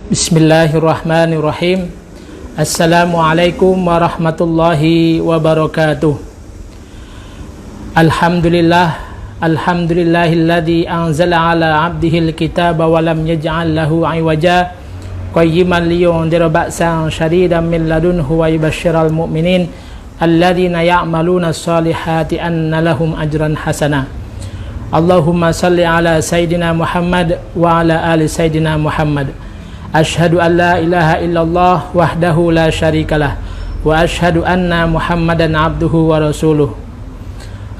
Bismillahirrahmanirrahim. Assalamualaikum warahmatullahi wabarakatuh. Alhamdulillahilladzi anzala ala abdihil kitaba wa lam yaj'al lahu 'iwaja qayyiman liyundira ba'san syadidan min ladunhu wa yubashshiral mu'minin alladzina ya'maluna shalihati anna lahum ajran hasana. Allahumma salli ala Sayyidina Muhammad wa ala ali Sayyidina Muhammad. Ashhadu an la ilaha illallah wahdahu la syarikalah wa ashhadu anna Muhammadan abduhu wa rasuluh.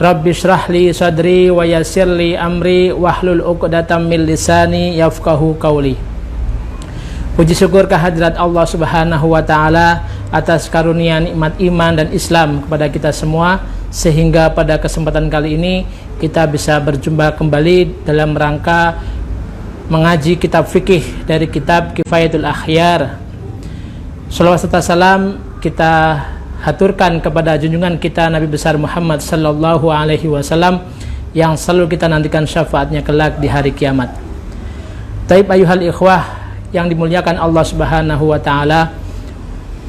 Rabbi shrah li sadri wa yassir li amri wahlul 'uqdatam min lisani yafqahu qawli. Puji syukur kehadirat Allah Subhanahu wa taala atas karunia nikmat iman dan Islam kepada kita semua, sehingga pada kesempatan kali ini kita bisa berjumpa kembali dalam rangka mengaji kitab fikih dari kitab Kifayatul Akhyar. Shalawat serta salam kita haturkan kepada junjungan kita Nabi besar Muhammad sallallahu alaihi wasallam yang selalu kita nantikan syafaatnya kelak di hari kiamat. Taib ayuhal ikhwah yang dimuliakan Allah Subhanahu wa taala,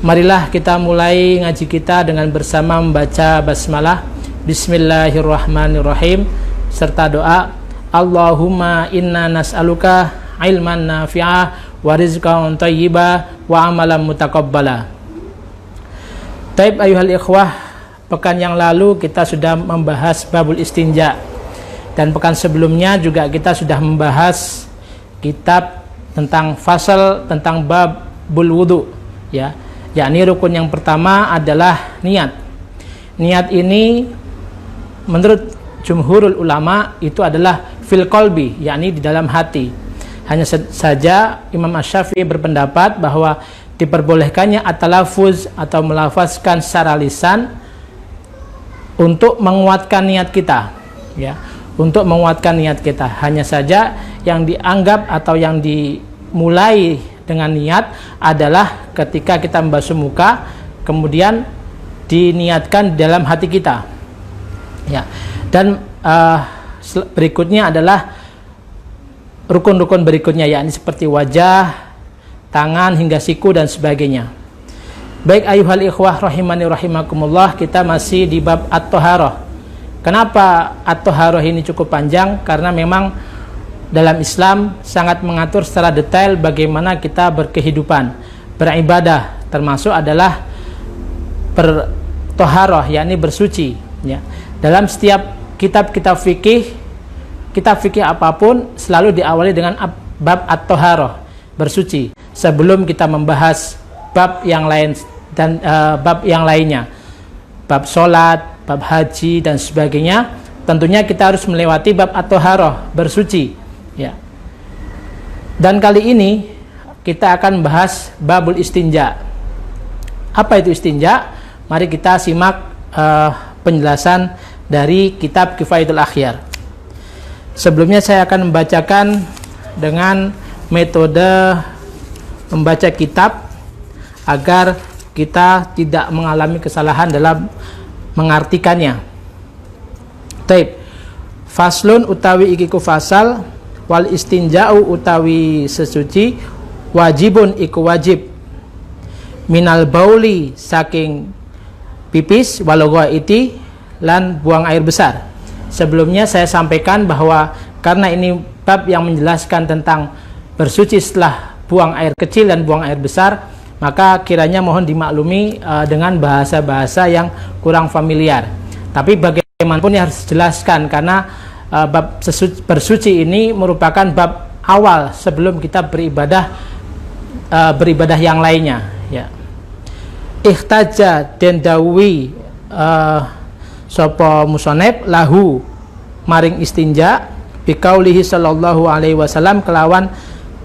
marilah kita mulai ngaji kita dengan bersama membaca basmalah, Bismillahirrahmanirrahim, serta doa, Allahumma inna nas'aluka ilman nafi'ah wa rizqan thayyiba wa amalan mutaqabbala. Taib ayuhal ikhwah, pekan yang lalu kita sudah membahas babul istinja, dan pekan sebelumnya juga kita sudah membahas kitab tentang fasal tentang babul wudu, ya, yakni rukun yang pertama adalah niat. Niat ini menurut jumhurul ulama itu adalah fil qalbi, yakni di dalam hati. Hanya saja Imam Asy-Syafi'i berpendapat bahwa diperbolehkannya at-talaffuz atau melafazkan secara lisan untuk menguatkan niat kita, ya, untuk menguatkan niat kita. Hanya saja yang dianggap atau yang dimulai dengan niat adalah ketika kita membasuh muka, kemudian diniatkan dalam hati kita, ya. Dan berikutnya adalah rukun-rukun berikutnya, yakni seperti wajah, tangan hingga siku dan sebagainya. Baik ayuhal ikhwah rahimani rahimakumullah, kita masih di bab at-thaharah. Kenapa at-thaharah ini cukup panjang? Karena memang dalam Islam sangat mengatur secara detail bagaimana kita berkehidupan, beribadah, termasuk adalah berthaharah, yakni bersuci, ya. Dalam setiap kitab-kitab fikih, kitab fikih apapun selalu diawali dengan bab at-thaharah, bersuci, sebelum kita membahas bab yang lain dan bab yang lainnya, bab sholat, bab haji dan sebagainya. Tentunya kita harus melewati bab at-thaharah, bersuci, ya. Dan kali ini kita akan membahas babul istinja. Apa itu istinja? Mari kita simak penjelasan dari kitab Kifayatul Akhyar. Sebelumnya saya akan membacakan dengan metode membaca kitab agar kita tidak mengalami kesalahan dalam mengartikannya. Taib. Faslun utawi ikiku fasal, wal istinja'u utawi sesuci, wajibun iku wajib, minal bauli saking pipis, walau iti lan buang air besar. Sebelumnya saya sampaikan bahwa karena ini bab yang menjelaskan tentang bersuci setelah buang air kecil dan buang air besar, maka kiranya mohon dimaklumi dengan bahasa-bahasa yang kurang familiar. Tapi bagaimanapun ya harus dijelaskan, karena bab bersuci ini merupakan bab awal sebelum kita beribadah yang lainnya, ya. Ikhtaja den dawi sapa musoneb lahu maring istinja biqaulihi sallallahu alaihi wasallam, kelawan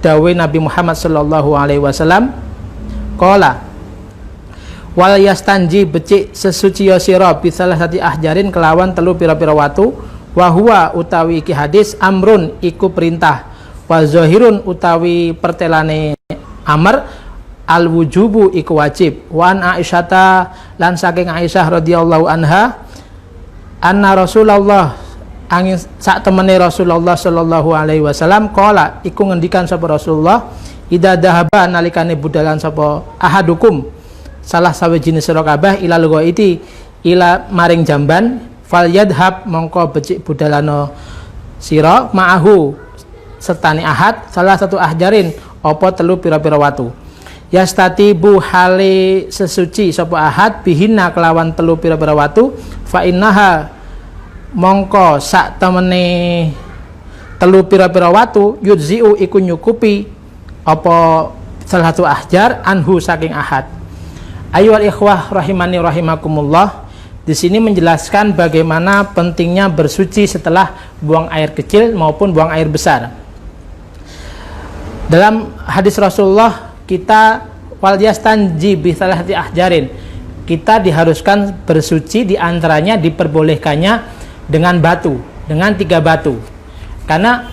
dawe Nabi Muhammad sallallahu alaihi wasallam, qala wal yastanji becik sesuci sira bi salasati ahjarin kelawan telu pira-pira watu, wa huwa utawi iki hadis amrun iku perintah, wa zahirun utawi pertelane amr, al wujubu iku wajib, wa an Aisyata lan saking Aisyah radhiyallahu anha, anna Rasulullah angin sak temene Rasulullah sallallahu alaihi wasallam qala iku ngendikan sapa Rasulullah, ida dahaba nalikane budalan sapa ahadukum salah sawijine sira kabeh ilal ghaiti ila maring jamban fal yadhab mongko becik budalano sira ma'ahu sertane ahad salah satu ahjarin apa telu pira-pira watu yastatibu hale sesuci sapa ahad bihinna kelawan telu pira-pira watu fa innaha mongko sak temene telu pira-pira watu yudziu iku nyukupi apa salah satu ahjar anhu saking ahad. Ayyuhal ikhwah rahimani rahimakumullah. Di sini menjelaskan bagaimana pentingnya bersuci setelah buang air kecil maupun buang air besar. Dalam hadis Rasulullah, kita wal yastanji bi salahati ahjarin. Kita diharuskan bersuci, di antaranya diperbolehkannya dengan batu, dengan 3 batu. Karena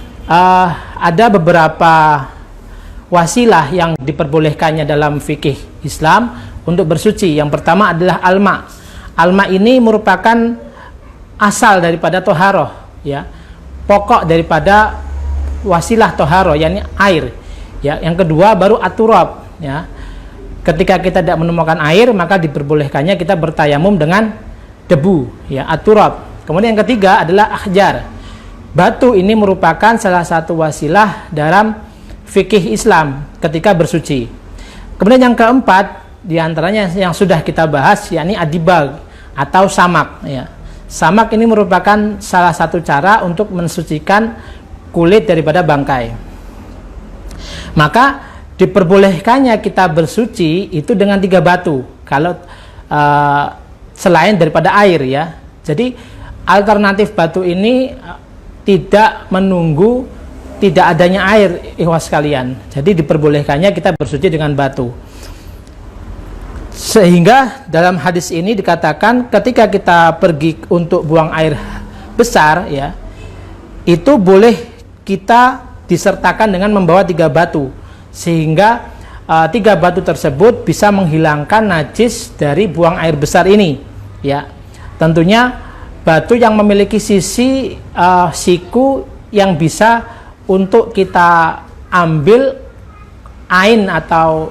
ada beberapa wasilah yang diperbolehkannya dalam fikih Islam untuk bersuci. Yang pertama adalah alma. Alma ini merupakan asal daripada toharoh, ya, pokok daripada wasilah toharoh, yakni air. Ya, yang kedua baru aturab. Ya, ketika kita tidak menemukan air, maka diperbolehkannya kita bertayamum dengan debu, ya, aturab. Kemudian yang ketiga adalah ahjar. Batu ini merupakan salah satu wasilah dalam fikih Islam ketika bersuci. Kemudian yang keempat diantaranya yang sudah kita bahas, yakni adibag atau samak, ya. Samak ini merupakan salah satu cara untuk mensucikan kulit daripada bangkai. Maka diperbolehkannya kita bersuci itu dengan 3 batu kalau selain daripada air, ya. Jadi alternatif batu ini tidak menunggu tidak adanya air, ikhwas sekalian. Jadi diperbolehkannya kita bersuci dengan batu. Sehingga dalam hadis ini dikatakan ketika kita pergi untuk buang air besar, ya, itu boleh kita disertakan dengan membawa 3 batu, sehingga 3 batu tersebut bisa menghilangkan najis dari buang air besar ini, ya. Tentunya batu yang memiliki sisi siku yang bisa untuk kita ambil ain atau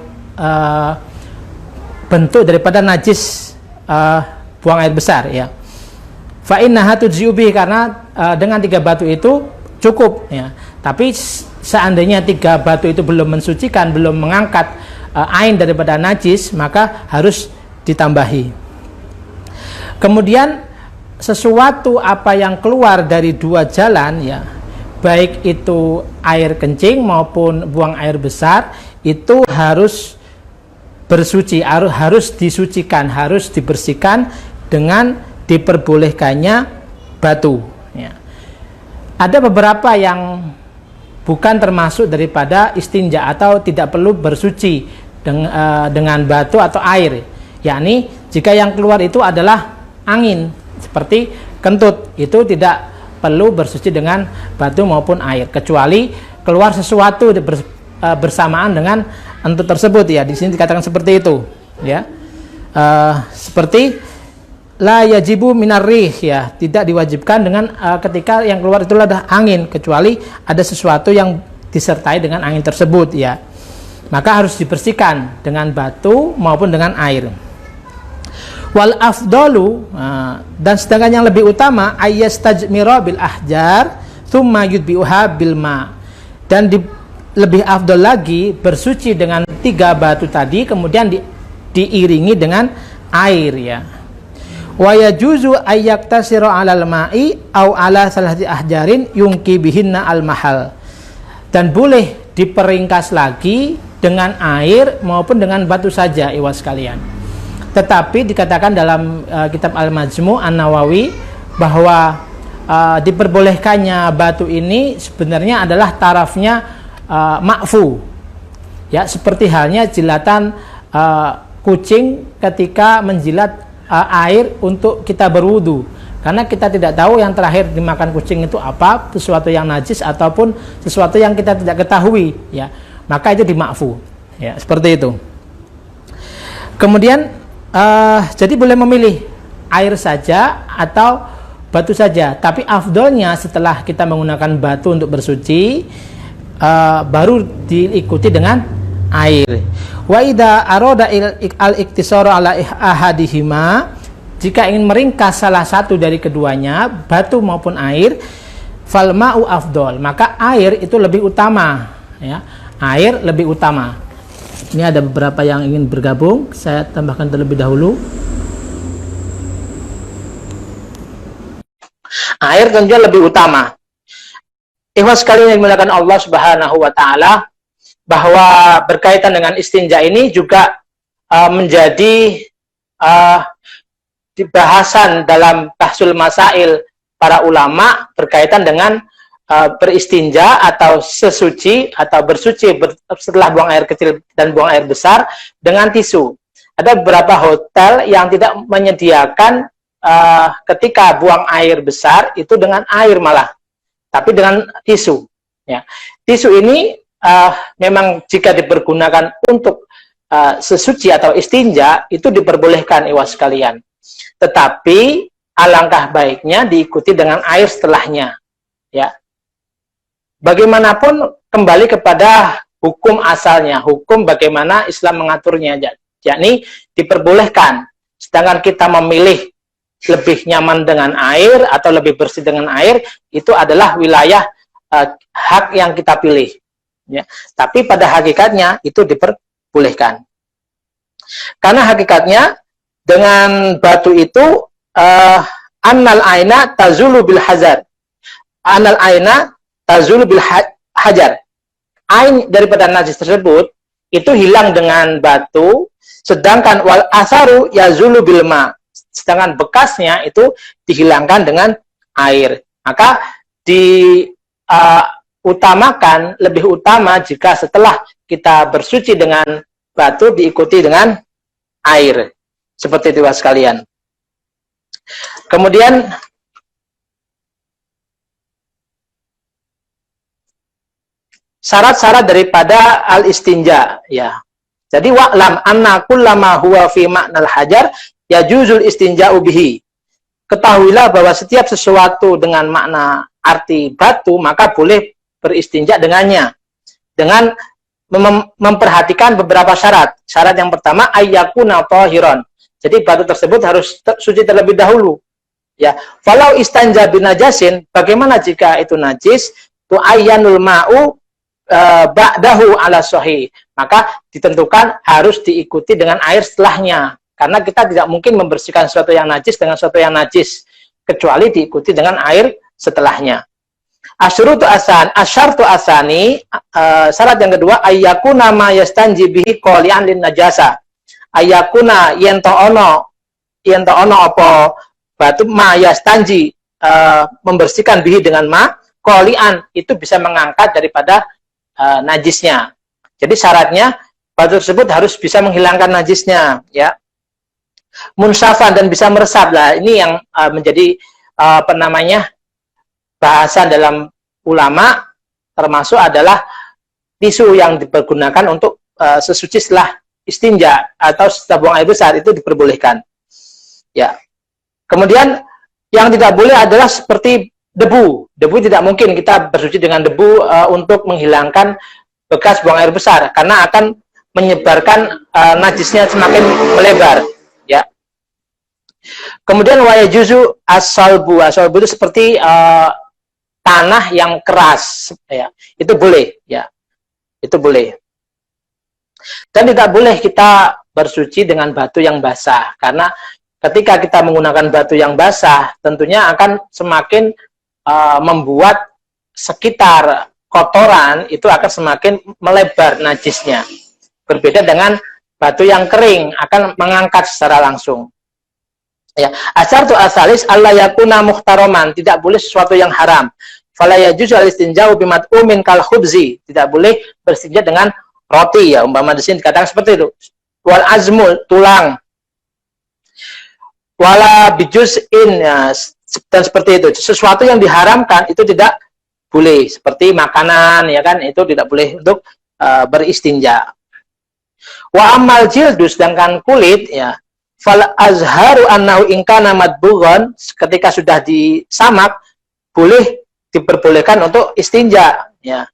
bentuk daripada najis buang air besar, ya. Fa innaha tudziubi, karena dengan 3 batu itu cukup, ya. Tapi seandainya 3 batu itu belum mensucikan, belum mengangkat ain daripada najis, maka harus ditambahi. Kemudian sesuatu apa yang keluar dari 2 jalan, ya, baik itu air kencing maupun buang air besar, itu harus bersuci, harus disucikan, harus dibersihkan dengan diperbolehkannya batu, ya. Ada beberapa yang bukan termasuk daripada istinja atau tidak perlu bersuci dengan batu atau air, yakni jika yang keluar itu adalah angin seperti kentut, itu tidak perlu bersuci dengan batu maupun air, kecuali keluar sesuatu bersamaan dengan entut tersebut, ya. Di sini dikatakan seperti itu, ya. Seperti la yajibu minar rih, ya, tidak diwajibkan dengan ketika yang keluar itu adalah angin, kecuali ada sesuatu yang disertai dengan angin tersebut, ya. Maka harus dibersihkan dengan batu maupun dengan air. Wal afdalu, dan sedangkan yang lebih utama ayyastajmira bil ahjar thumma yudbi'uha bil ma, dan lebih afdal lagi bersuci dengan 3 batu tadi kemudian diiringi dengan air, ya. Wa yajuzu ayyaktasira 'alal ma'i au 'ala salati ahjarin yungki bihinna al mahal, dan boleh diperingkas lagi dengan air maupun dengan batu saja, ikhwas sekalian. Tetapi dikatakan dalam kitab Al-Majmu' An-Nawawi bahwa diperbolehkannya batu ini sebenarnya adalah tarafnya ma'fu, ya, seperti halnya jilatan kucing ketika menjilat air untuk kita berwudu, karena kita tidak tahu yang terakhir dimakan kucing itu apa, sesuatu yang najis ataupun sesuatu yang kita tidak ketahui, ya, maka itu dima'fu, ya, seperti itu. Kemudian jadi boleh memilih air saja atau batu saja, tapi afdolnya setelah kita menggunakan batu untuk bersuci, baru diikuti dengan air. Wa idza arada al-iktisaru ala ahadihima, jika ingin meringkas salah satu dari keduanya, batu maupun air, fal ma'u afdol, maka air itu lebih utama, ya. Air lebih utama. Ini ada beberapa yang ingin bergabung, saya tambahkan terlebih dahulu. Air tentunya lebih utama. Ikhwas sekalian yang dimuliakan Allah Subhanahu wa taala, bahwa berkaitan dengan istinja ini juga menjadi bahasan dalam bahsul masail para ulama berkaitan dengan beristinja atau sesuci atau bersuci setelah buang air kecil dan buang air besar dengan tisu. Ada beberapa hotel yang tidak menyediakan ketika buang air besar itu dengan air malah, tapi dengan tisu. Ya. Tisu ini memang jika dipergunakan untuk sesuci atau istinja itu diperbolehkan, ikhwas sekalian. Tetapi alangkah baiknya diikuti dengan air setelahnya. Ya. Bagaimanapun kembali kepada hukum asalnya, hukum bagaimana Islam mengaturnya, yakni diperbolehkan. Sedangkan kita memilih lebih nyaman dengan air atau lebih bersih dengan air, itu adalah wilayah hak yang kita pilih. Ya. Tapi pada hakikatnya itu diperbolehkan. Karena hakikatnya dengan batu itu annal aina tazulu bil hajar. Annal aina tazulu bil hajar. Ain daripada najis tersebut itu hilang dengan batu, sedangkan wal asaru yazulu bil ma. Sedangkan bekasnya itu dihilangkan dengan air. Maka diutamakan, lebih utama jika setelah kita bersuci dengan batu diikuti dengan air. Seperti itu sekalian. Kemudian syarat-syarat daripada al-istinja, ya. Jadi wa'lam anna kullama huwa fi ma'nal hajar yajuzul istinja'u bihi. Ketahuilah bahwa setiap sesuatu dengan makna arti batu maka boleh beristinja dengannya. Dengan memperhatikan beberapa syarat. Syarat yang pertama ayyakuna tahiran. Jadi batu tersebut harus suci terlebih dahulu. Ya, falau istanja binajasin, bagaimana jika itu najis? Tu ayyanul ma'u ba'dahu ala sahih. Maka ditentukan harus diikuti dengan air setelahnya. Karena kita tidak mungkin membersihkan sesuatu yang najis dengan sesuatu yang najis, kecuali diikuti dengan air setelahnya. Asyartu asani, syarat yang kedua, ayyakuna ma yastanji bihi qali'an lin najasa. Ayyakuna yento ono apa batu ma yastanji, membersihkan bihi dengan ma, qali'an itu bisa mengangkat daripada najisnya. Jadi syaratnya batu tersebut harus bisa menghilangkan najisnya, ya. Munsafan dan bisa meresap. Lah ini yang menjadi bahasan dalam ulama, termasuk adalah tisu yang dipergunakan untuk sesuci setelah istinja atau setelah buang air besar itu diperbolehkan. Ya. Kemudian yang tidak boleh adalah seperti debu. Debu tidak mungkin kita bersuci dengan debu untuk menghilangkan bekas buang air besar karena akan menyebarkan najisnya semakin melebar. Ya. Kemudian wayajuzu as-salbu. As-salbu itu seperti tanah yang keras, ya. Itu boleh, ya. Itu boleh. Dan tidak boleh kita bersuci dengan batu yang basah, karena ketika kita menggunakan batu yang basah, tentunya akan semakin membuat sekitar kotoran itu akan semakin melebar najisnya. Berbeda dengan batu yang kering, akan mengangkat secara langsung. Ya, asyartu asalis alla yakuna muhtaroman, tidak boleh sesuatu yang haram. Fala yajuzu al-istinja'u bimat'umin kal khubzi, tidak boleh beristinja dengan roti, ya, umpama di sini dikatakan seperti itu. Wal azmul, tulang. Wala bijuz'in, ya, dan seperti itu. Sesuatu yang diharamkan itu tidak boleh, seperti makanan, ya kan, itu tidak boleh untuk beristinja. Wa amal jildu, sedangkan kulit, ya, fal azharu annahu in kana madbughan, ketika sudah disamak boleh diperbolehkan untuk istinja, ya.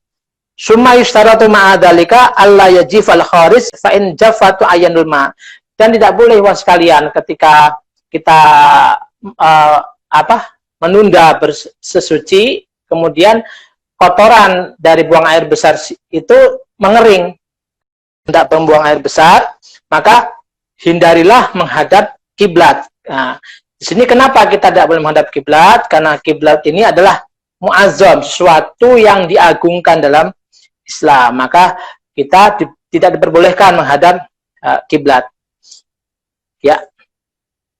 Summa yustaratu ma'adhalika alla yajifal kharis fa in jaffatu ayanul ma. Dan tidak boleh was sekalian ketika kita menunda bersesuci, kemudian kotoran dari buang air besar itu mengering. Tidak membuang air besar, maka hindarilah menghadap kiblat. Nah, di sini kenapa kita tidak boleh menghadap kiblat? Karena kiblat ini adalah muazzam, sesuatu yang diagungkan dalam Islam. Maka kita tidak diperbolehkan menghadap kiblat. Ya.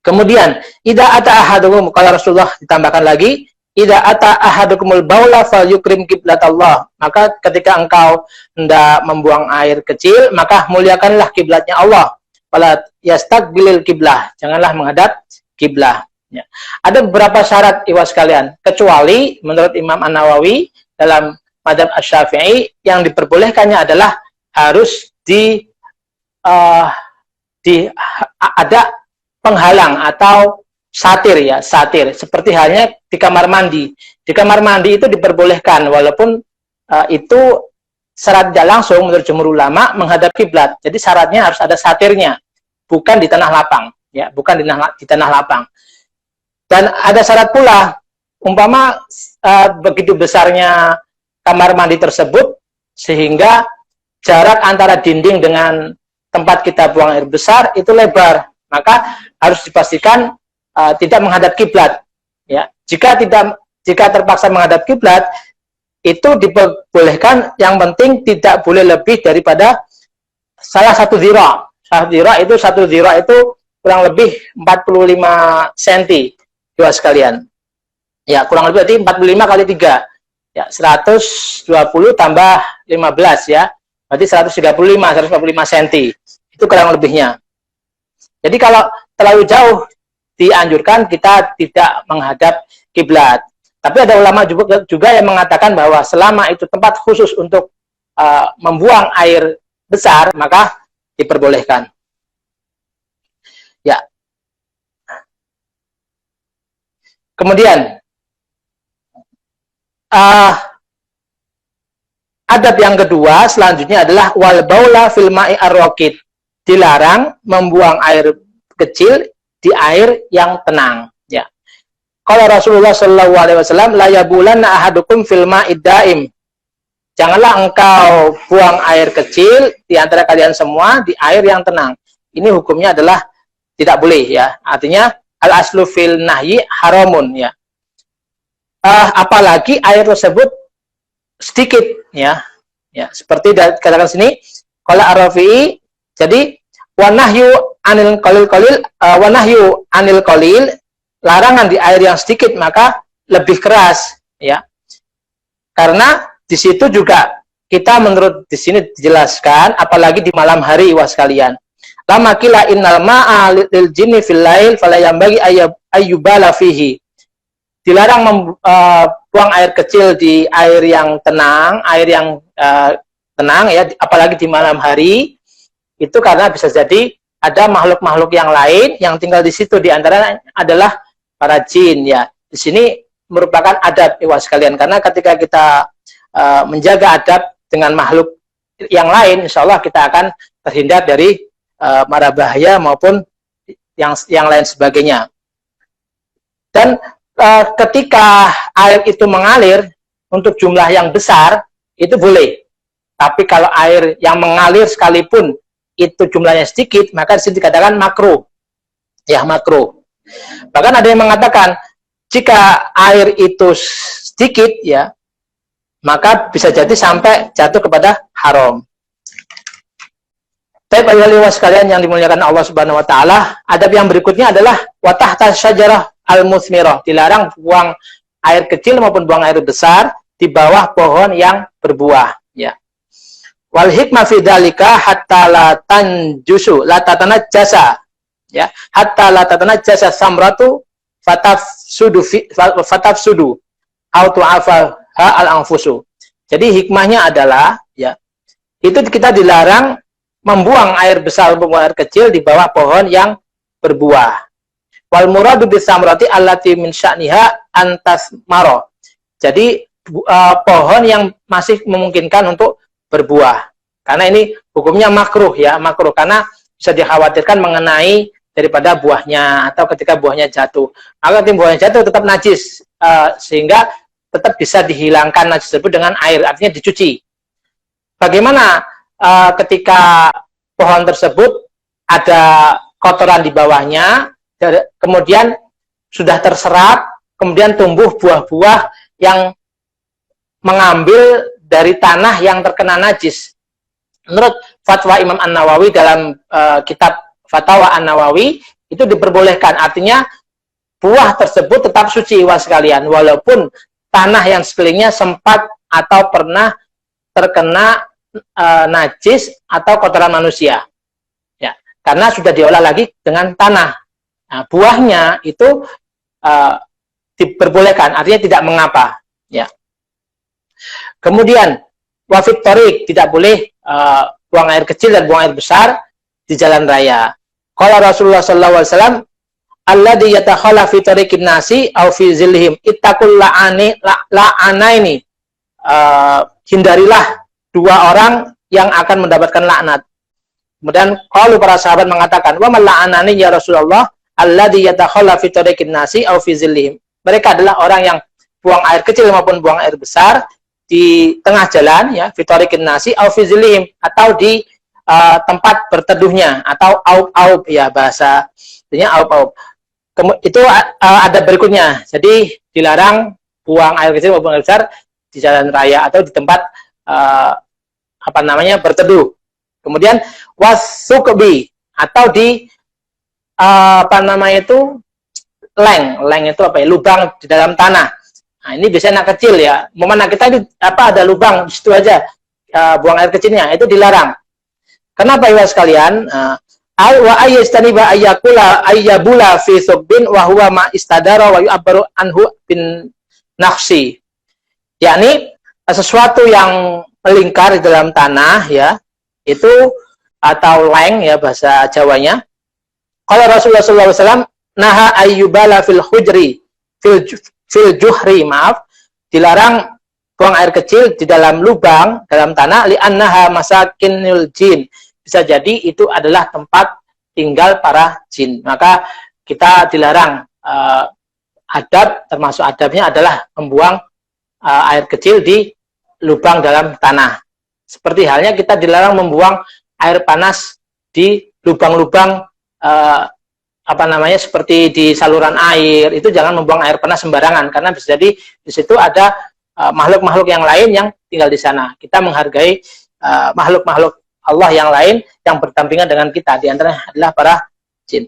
Kemudian, idza ata ahadukum, kalau Rasulullah ditambahkan lagi, idza ata ahadukumul baula falyukrim kiblatallah. Maka ketika engkau hendak membuang air kecil, maka muliakanlah kiblatnya Allah. Fala yastaqbilil kiblah. Janganlah menghadap kiblah. Ya. Ada beberapa syarat iwas sekalian, kecuali menurut Imam An-Nawawi dalam mazhab Asy-Syafi'i yang diperbolehkannya adalah harus ada penghalang atau satir, ya, satir. Seperti halnya di kamar mandi. Di kamar mandi itu diperbolehkan, walaupun itu syarat tidak langsung menurut jumhur ulama menghadap kiblat. Jadi syaratnya harus ada satirnya, bukan di tanah lapang, ya, bukan di tanah lapang. Dan ada syarat pula, umpama begitu besarnya kamar mandi tersebut sehingga jarak antara dinding dengan tempat kita buang air besar itu lebar, maka harus dipastikan tidak menghadap kiblat. Ya, jika terpaksa menghadap kiblat, itu diperbolehkan, yang penting tidak boleh lebih daripada salah satu dhira. Satu dhira itu kurang lebih 45 cm, dua sekalian. Ya, kurang lebih berarti 45 kali 3. Ya, 120 tambah 15 ya. Berarti 145 cm. Itu kurang lebihnya. Jadi kalau terlalu jauh dianjurkan kita tidak menghadap kiblat. Tapi ada ulama juga yang mengatakan bahwa selama itu tempat khusus untuk membuang air besar, maka diperbolehkan. Ya. Kemudian adab yang kedua selanjutnya adalah wal baula fil ma'i ar-raqid. Dilarang membuang air kecil di air yang tenang, ya. Kalau Rasulullah Shallallahu alaihi wasallam la yabulanna ahadukum fil ma'id daim. Janganlah engkau buang air kecil di antara kalian semua di air yang tenang. Ini hukumnya adalah tidak boleh, ya. Artinya al aslu fil nahyi haramun, ya. Apalagi air tersebut sedikit, ya. Ya, seperti dikatakan sini qala ar-Rafi'i. Jadi wanahyu anil qalil, larangan di air yang sedikit maka lebih keras, ya. Karena di situ juga kita menurut di sini dijelaskan, apalagi di malam hari was kalian. Lama kila innal ma'a lil jinni fil lail fala yambagi ayyubala fihi. Dilarang buang air kecil di air yang tenang, tenang, ya, apalagi di malam hari. Itu karena bisa jadi ada makhluk-makhluk yang lain yang tinggal di situ, di antaranya adalah para jin, ya. Di sini merupakan adab, ya, sekalian, karena ketika kita menjaga adab dengan makhluk yang lain, insya Allah kita akan terhindar dari mara bahaya maupun yang lain sebagainya. Dan ketika air itu mengalir untuk jumlah yang besar itu boleh, tapi kalau air yang mengalir sekalipun itu jumlahnya sedikit, maka disini dikatakan makruh, ya, makruh. Bahkan ada yang mengatakan jika air itu sedikit, ya, maka bisa jadi sampai jatuh kepada haram. Tapi ayuhal sekalian yang dimuliakan Allah Subhanahu wa taala, adab yang berikutnya adalah wa tahta syajarah al-musmirah. Dilarang buang air kecil maupun buang air besar di bawah pohon yang berbuah, ya. Wal hikmah fi dzalika hatta la tanjusu la tatanajjasa, ya, hatta la tatanajjasa samratu fatafsudu au tu'afa al-anfusu. Jadi hikmahnya adalah, ya, itu kita dilarang membuang air besar maupun air kecil di bawah pohon yang berbuah. Wal muradu bis samrati allati min sya'niha antasmaro. Jadi pohon yang masih memungkinkan untuk berbuah. Karena ini hukumnya makruh ya, makruh karena bisa dikhawatirkan mengenai daripada buahnya atau ketika buahnya jatuh. Maka ketika buahnya jatuh tetap najis, sehingga tetap bisa dihilangkan najis tersebut dengan air, artinya dicuci. Bagaimana ketika pohon tersebut ada kotoran di bawahnya, kemudian sudah terserap, kemudian tumbuh buah-buah yang mengambil dari tanah yang terkena najis. Menurut fatwa Imam An-Nawawi dalam kitab Fatwa An-Nawawi, itu diperbolehkan. Artinya buah tersebut tetap suci sekalian, walaupun tanah yang sekelilingnya sempat atau pernah terkena najis atau kotoran manusia. Ya, karena sudah diolah lagi dengan tanah. Nah, buahnya itu diperbolehkan, artinya tidak mengapa. Ya. Kemudian wafit torik, tidak boleh buang air kecil dan buang air besar di jalan raya. Qala Rasulullah sallallahu alaihi wasallam, alladzi yatakhala fi tariqin nasi aw fi zillihim ittaqul la'anaini. Hindarilah dua orang yang akan mendapatkan laknat. Kemudian qalu, para sahabat mengatakan, wa man la'anani ya Rasulullah, alladzi yatakhala fi tariqin nasi aw fi zillihim. Mereka adalah orang yang buang air kecil maupun buang air besar di tengah jalan, ya, fitorikin nasi au fizilihim, atau di tempat berteduhnya, atau aub-aub, ya, bahasa artinya aub-aub. Itu ada berikutnya. Jadi dilarang buang air kecil maupun air besar di jalan raya atau di tempat berteduh. Kemudian wasukbi, atau di leng itu lubang di dalam tanah. Nah, ini biasanya anak kecil ya. Momennya kita ini ada lubang di situ aja, buang air kecilnya, itu dilarang. Kenapa ya sekalian? Wa ayyastaniba ayyakula ayyabula fi subbin wa huwa ma istadara wa yu'abbaru anhu bin nafsi. Yakni sesuatu yang melingkar di dalam tanah, ya, itu atau leng, ya, bahasa Jawanya. Kalau Rasulullah SAW naha ayyubala fil hujri fil juhri, dilarang buang air kecil di dalam lubang dalam tanah, li'annaha masakinul jin, bisa jadi itu adalah tempat tinggal para jin. Maka kita dilarang, adab, termasuk adabnya adalah membuang air kecil di lubang dalam tanah. Seperti halnya kita dilarang membuang air panas di lubang-lubang seperti di saluran air. Itu jangan membuang air panas sembarangan, karena bisa jadi di situ ada makhluk-makhluk yang lain yang tinggal di sana. Kita menghargai makhluk-makhluk Allah yang lain yang berdampingan dengan kita, di antaranya adalah para jin.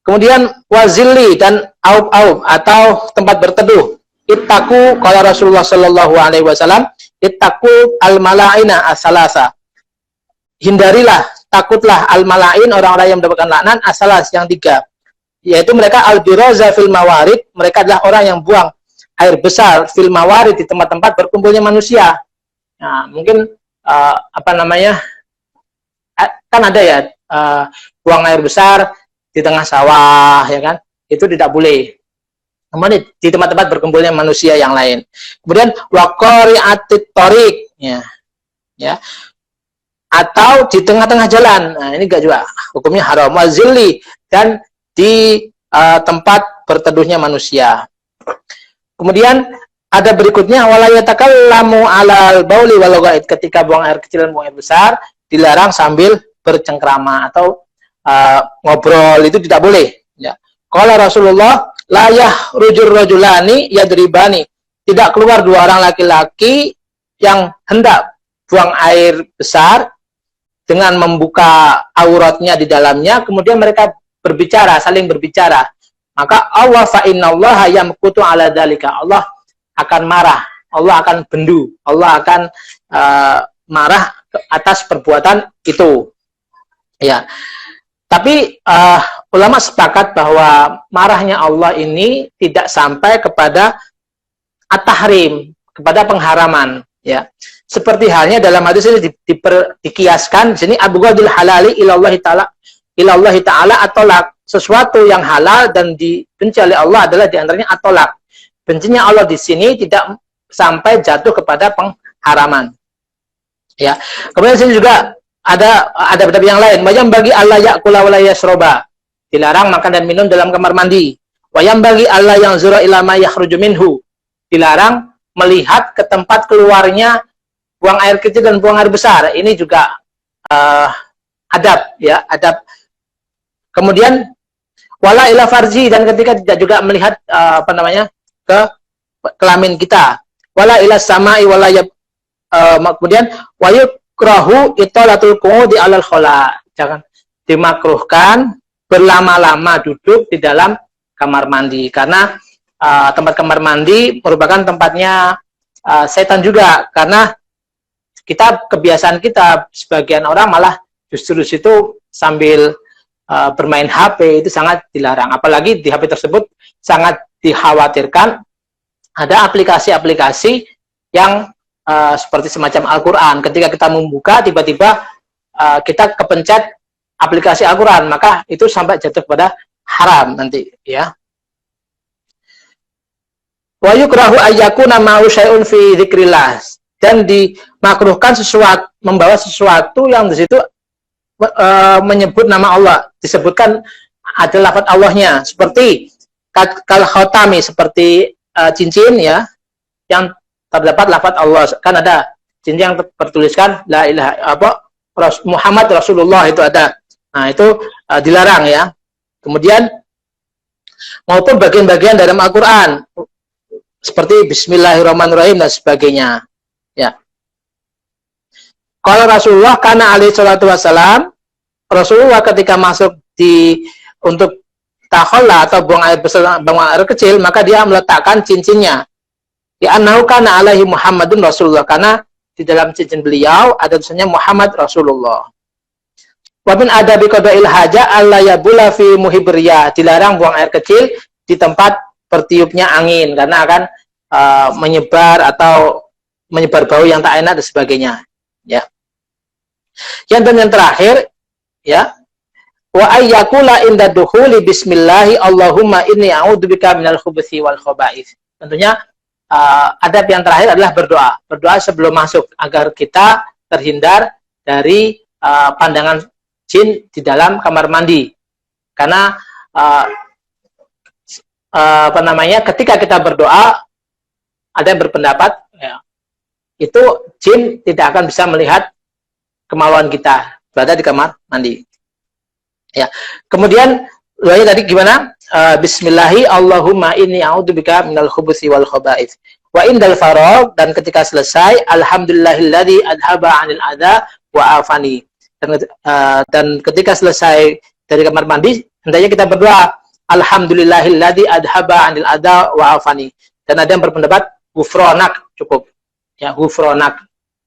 Kemudian wazili dan aub-aub atau tempat berteduh. Ittaqu, qala Rasulullah sallallahu alaihi wasallam, ittaqu al-mala'ina as-salasa. Hindarilah, takutlah al-mala'in, orang-orang yang mendapatkan laknat, asalas, yang tiga, yaitu mereka al-biraza fil mawarid, mereka adalah orang yang buang air besar fil mawarid, di tempat-tempat berkumpulnya manusia. Nah, mungkin kan ada ya, buang air besar di tengah sawah, ya kan, itu tidak boleh. Kemudian di tempat-tempat berkumpulnya manusia yang lain. Kemudian waqari'atit thoriq, ya, atau di tengah-tengah jalan. Nah, ini enggak juga, hukumnya haram. Wazilli, dan di tempat berteduhnya manusia. Kemudian ada berikutnya, wala yatakallamu 'alal bauli wal ghaid, ketika buang air kecil dan buang air besar dilarang sambil bercengkrama atau ngobrol, itu tidak boleh, ya. Qala Rasulullah, la yahrujur rajulani yadribani, tidak keluar dua orang laki-laki yang hendak buang air besar dengan membuka auratnya di dalamnya, kemudian mereka berbicara, saling berbicara. Maka Allah fa innallaha yamqutu ala dzalika, Allah akan marah, Allah akan bendu, Allah akan marah atas perbuatan itu. Ya. Tapi ulama sepakat bahwa marahnya Allah ini tidak sampai kepada at-tahrim, kepada pengharaman, ya. Seperti halnya dalam hadis ini dikiaskan di sini abghadul halali ilallahi ta'ala atolak, sesuatu yang halal dan dibenci oleh Allah adalah diantaranya atolak. bencinya Allah di sini tidak sampai jatuh kepada pengharaman. Ya. Kemudian di sini juga ada adab-adab yang lain. Wayam bagi Allah ya'kula wa la yashroba. Dilarang makan dan minum dalam kamar mandi. Wayam bagi Allah yang zura ilama yakhruju minhu. Dilarang melihat ke tempat keluarnya buang air kecil dan buang air besar. Ini juga adab, ya, adab. Kemudian wala ila farji, dan ketika tidak juga melihat ke kelamin kita. Wala ila samai wala kemudian wayukrahu itolatul qu'udi alal khala. Jangan dimakruhkan berlama-lama duduk di dalam kamar mandi, karena tempat kamar mandi merupakan tempatnya setan juga, karena kebiasaan kita sebagian orang malah justru di situ sambil bermain HP, itu sangat dilarang. Apalagi di HP tersebut sangat dikhawatirkan ada aplikasi-aplikasi yang seperti semacam Al-Quran. Ketika kita membuka, tiba-tiba kita kepencet aplikasi Al-Quran, maka itu sampai jatuh pada haram nanti, ya. Wa yukrahu ayyakuna ma'u syai'un fi dzikrillah, dan dimakruhkan membawa sesuatu yang di situ menyebut nama Allah, disebutkan ada lafaz Allahnya, seperti kal khotami, seperti cincin, ya, yang terdapat lafaz Allah. Kan ada cincin yang tertuliskan la ilaha Muhammad Rasulullah, itu ada. Nah, itu dilarang, ya. Kemudian maupun bagian-bagian dalam Al-Qur'an seperti bismillahirrahmanirrahim dan sebagainya, ya. Kalau Rasulullah karena alaihi salatu wassalam, Rasulullah ketika masuk untuk takholla atau buang air besar, buang air kecil, maka dia meletakkan cincinnya. Ya annahu kana alaihi Muhammadun Rasulullah, karena di dalam cincin beliau ada tulisannya Muhammad Rasulullah. Wa min adabi qada'il haja alla yabula fi muhibriya, dilarang buang air kecil di tempat bertiupnya angin, karena akan menyebar bau yang tak enak dan sebagainya, ya. Yang terakhir, ya, wa ayyakula inda dukhuli bismillahi Allahumma inni a'udzubika minal khubuthi wal khaba'ith. Tentunya adab yang terakhir adalah berdoa sebelum masuk, agar kita terhindar dari pandangan jin di dalam kamar mandi. Karena ketika kita berdoa, ada yang berpendapat, ya, itu jin tidak akan bisa melihat kemauan kita berada di kamar mandi, ya. Kemudian doanya tadi gimana? Bismillahi Allahumma inni a'udzubika minal khubuthi wal khaba'ith. Wa indal faragh, dan ketika selesai, alhamdulillahilladzi adhaba 'anil adza wa afani. Dan ketika selesai dari kamar mandi, hendaknya kita berdoa alhamdulillahilladzi adhaba 'anil adza wa afani. Dan ada yang berpendapat ghufranak cukup, ya, ghufranak,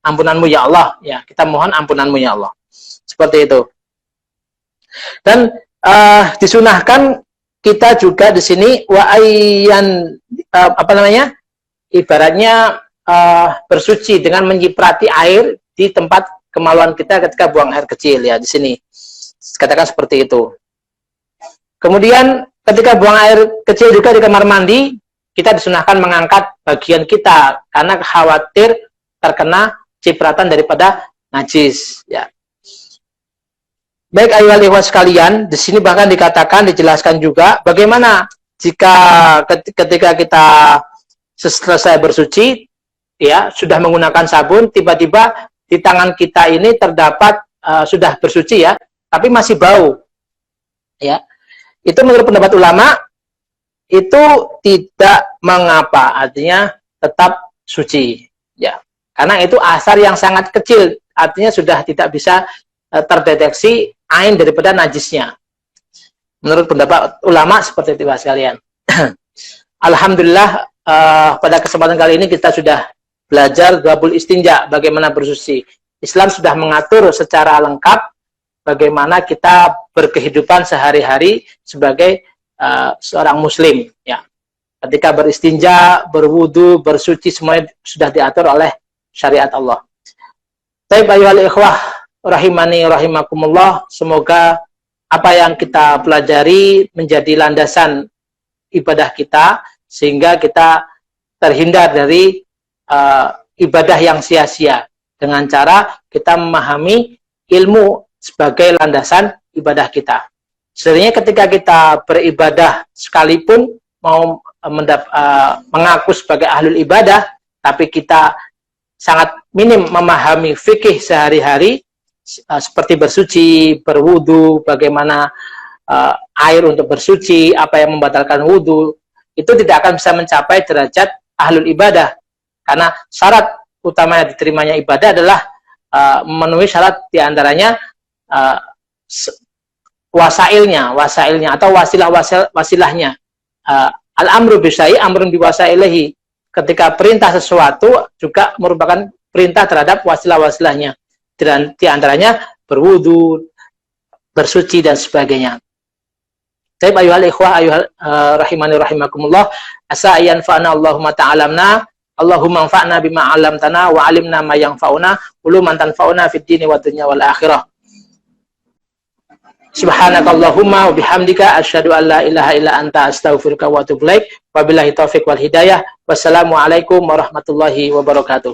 ampunanmu ya Allah, ya, kita mohon ampunanmu ya Allah, seperti itu. Dan disunahkan kita juga di sini ibaratnya bersuci dengan menciprati air di tempat kemaluan kita ketika buang air kecil, ya, di sini katakan seperti itu. Kemudian ketika buang air kecil juga di kamar mandi, kita disunahkan mengangkat bagian kita karena khawatir terkena cipratan daripada najis, ya. Baik ayolah ikhwan sekalian, di sini bahkan dijelaskan juga bagaimana jika ketika kita selesai bersuci, ya, sudah menggunakan sabun, tiba-tiba di tangan kita ini terdapat sudah bersuci, ya, tapi masih bau, ya. Itu menurut pendapat ulama itu tidak mengapa, artinya tetap suci, ya. Karena itu asar yang sangat kecil, artinya sudah tidak bisa terdeteksi ain daripada najisnya. Menurut pendapat ulama seperti itu, sekalian. Alhamdulillah, pada kesempatan kali ini kita sudah belajar babul istinja, bagaimana bersuci. Islam sudah mengatur secara lengkap bagaimana kita berkehidupan sehari-hari sebagai seorang muslim, ya. Ketika beristinja, berwudu, bersuci, semuanya sudah diatur oleh syariat Allah. Baik ayyuhal ikhwah rahimani rahimakumullah, semoga apa yang kita pelajari menjadi landasan ibadah kita, sehingga kita terhindar dari ibadah yang sia-sia dengan cara kita memahami ilmu sebagai landasan ibadah kita. Sebenarnya ketika kita beribadah sekalipun mau mengaku sebagai ahlul ibadah, tapi kita sangat minim memahami fikih sehari-hari, seperti bersuci, berwudu, bagaimana air untuk bersuci, apa yang membatalkan wudu, itu tidak akan bisa mencapai derajat ahlul ibadah. Karena syarat utama diterimanya ibadah adalah memenuhi syarat diantaranya wasailnya atau wasilahnya. Al-amru bisyai amrun biwasailihi. Ketika perintah sesuatu juga merupakan perintah terhadap wasilah-wasilahnya. Dan diantaranya berwudu, bersuci dan sebagainya. Taib ayuhal ikhwah ayuhal rahimani rahimakumullah, asa yanfa'na Allahumma ta'alamna, Allahumma anfa'na bima 'allamtana wa 'alimna ma yanfa'una, uluman tanfa'una fid dini wad dunya wal akhirah. Subhanakallahumma wa bihamdika asyhadu an la ilaha illa anta astaghfiruka wa atubu ilaik. Wabillahi taufiq wal hidayah. Wassalamualaikum warahmatullahi wabarakatuh.